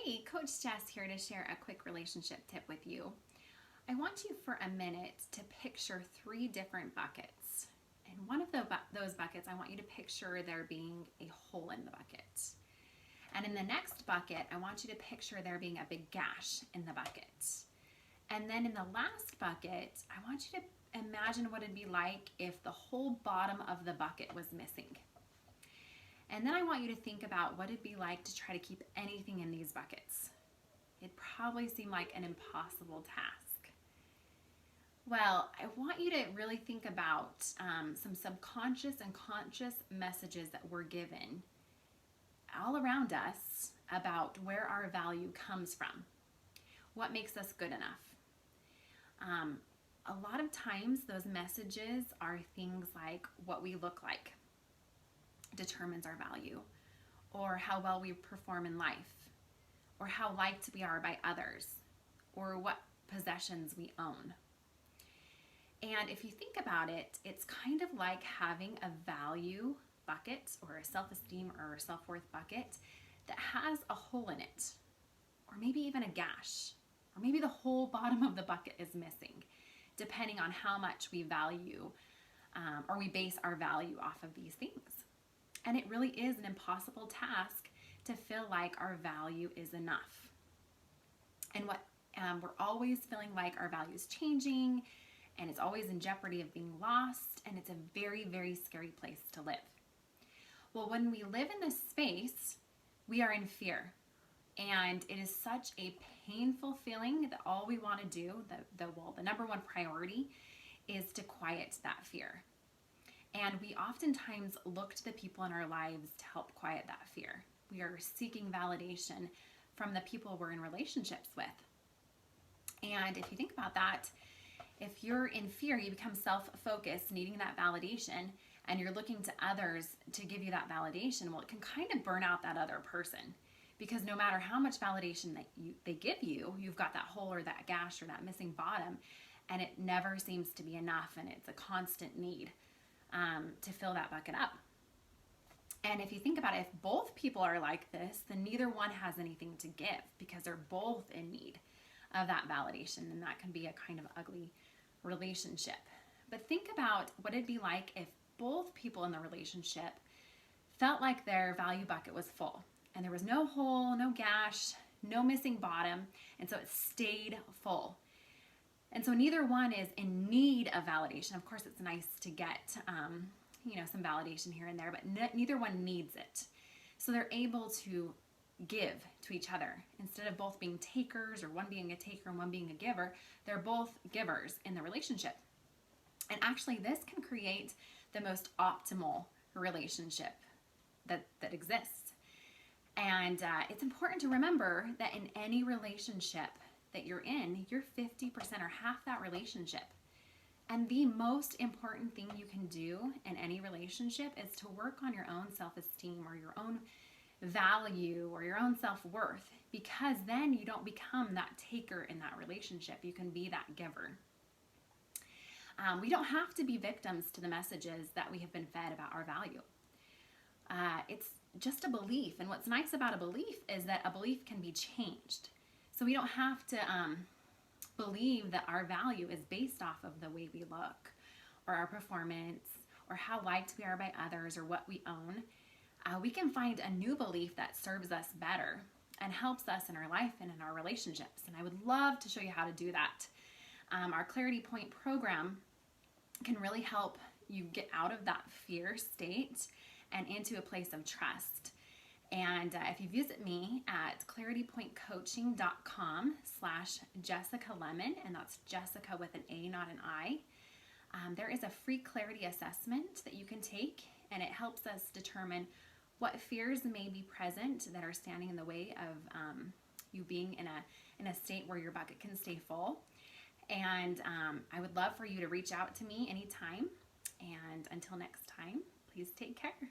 Hey, Coach Jess here to share a quick relationship tip with you. I want you for a minute to picture 3 different buckets. And one of those buckets, I want you to picture there being a hole in the bucket. And in the next bucket, I want you to picture there being a big gash in the bucket. And then in the last bucket, I want you to imagine what it'd be like if the whole bottom of the bucket was missing. And then I want you to think about what it'd be like to try to keep anything in these buckets. It'd probably seem like an impossible task. Well, I want you to really think about some subconscious and conscious messages that we're given all around us about where our value comes from. What makes us good enough? A lot of times those messages are things like what we look like determines our value, or how well we perform in life, or how liked we are by others, or what possessions we own. And if you think about it, it's kind of like having a value bucket or a self-esteem or a self-worth bucket that has a hole in it, or maybe even a gash, or maybe the whole bottom of the bucket is missing, depending on how much we value or we base our value off of these things. And it really is an impossible task to feel like our value is enough. And we're always feeling like our value is changing, and it's always in jeopardy of being lost, and it's a very, very scary place to live. Well, when we live in this space, we are in fear. And it is such a painful feeling that all we want to do, the number one priority, is to quiet that fear. And we oftentimes look to the people in our lives to help quiet that fear. We are seeking validation from the people we're in relationships with. And if you think about that, if you're in fear, you become self-focused, needing that validation, and you're looking to others to give you that validation, well, it can kind of burn out that other person. Because no matter how much validation that they give you, you've got that hole or that gash or that missing bottom, and it never seems to be enough, and it's a constant need to fill that bucket up. And if you think about it, if both people are like this, then neither one has anything to give because they're both in need of that validation, and that can be a kind of ugly relationship. But think about what it'd be like if both people in the relationship felt like their value bucket was full and there was no hole, no gash, no missing bottom, and so it stayed full. And so neither one is in need of validation. Of course, it's nice to get some validation here and there, but neither one needs it. So they're able to give to each other. Instead of both being takers, or one being a taker and one being a giver, they're both givers in the relationship. And actually, this can create the most optimal relationship that exists. And it's important to remember that in any relationship that you're in, you're 50% or half that relationship. And the most important thing you can do in any relationship is to work on your own self-esteem or your own value or your own self-worth, because then you don't become that taker in that relationship. You can be that giver. We don't have to be victims to the messages that we have been fed about our value. It's just a belief. And what's nice about a belief is that a belief can be changed. So we don't have to believe that our value is based off of the way we look, or our performance, or how liked we are by others, or what we own. We can find a new belief that serves us better and helps us in our life and in our relationships. And I would love to show you how to do that. Our Clarity Point program can really help you get out of that fear state and into a place of trust. And if you visit me at claritypointcoaching.com/JessicaLemon, and that's Jessica with an A, not an I, there is a free clarity assessment that you can take, and it helps us determine what fears may be present that are standing in the way of you being in a state where your bucket can stay full. And I would love for you to reach out to me anytime. And until next time, please take care.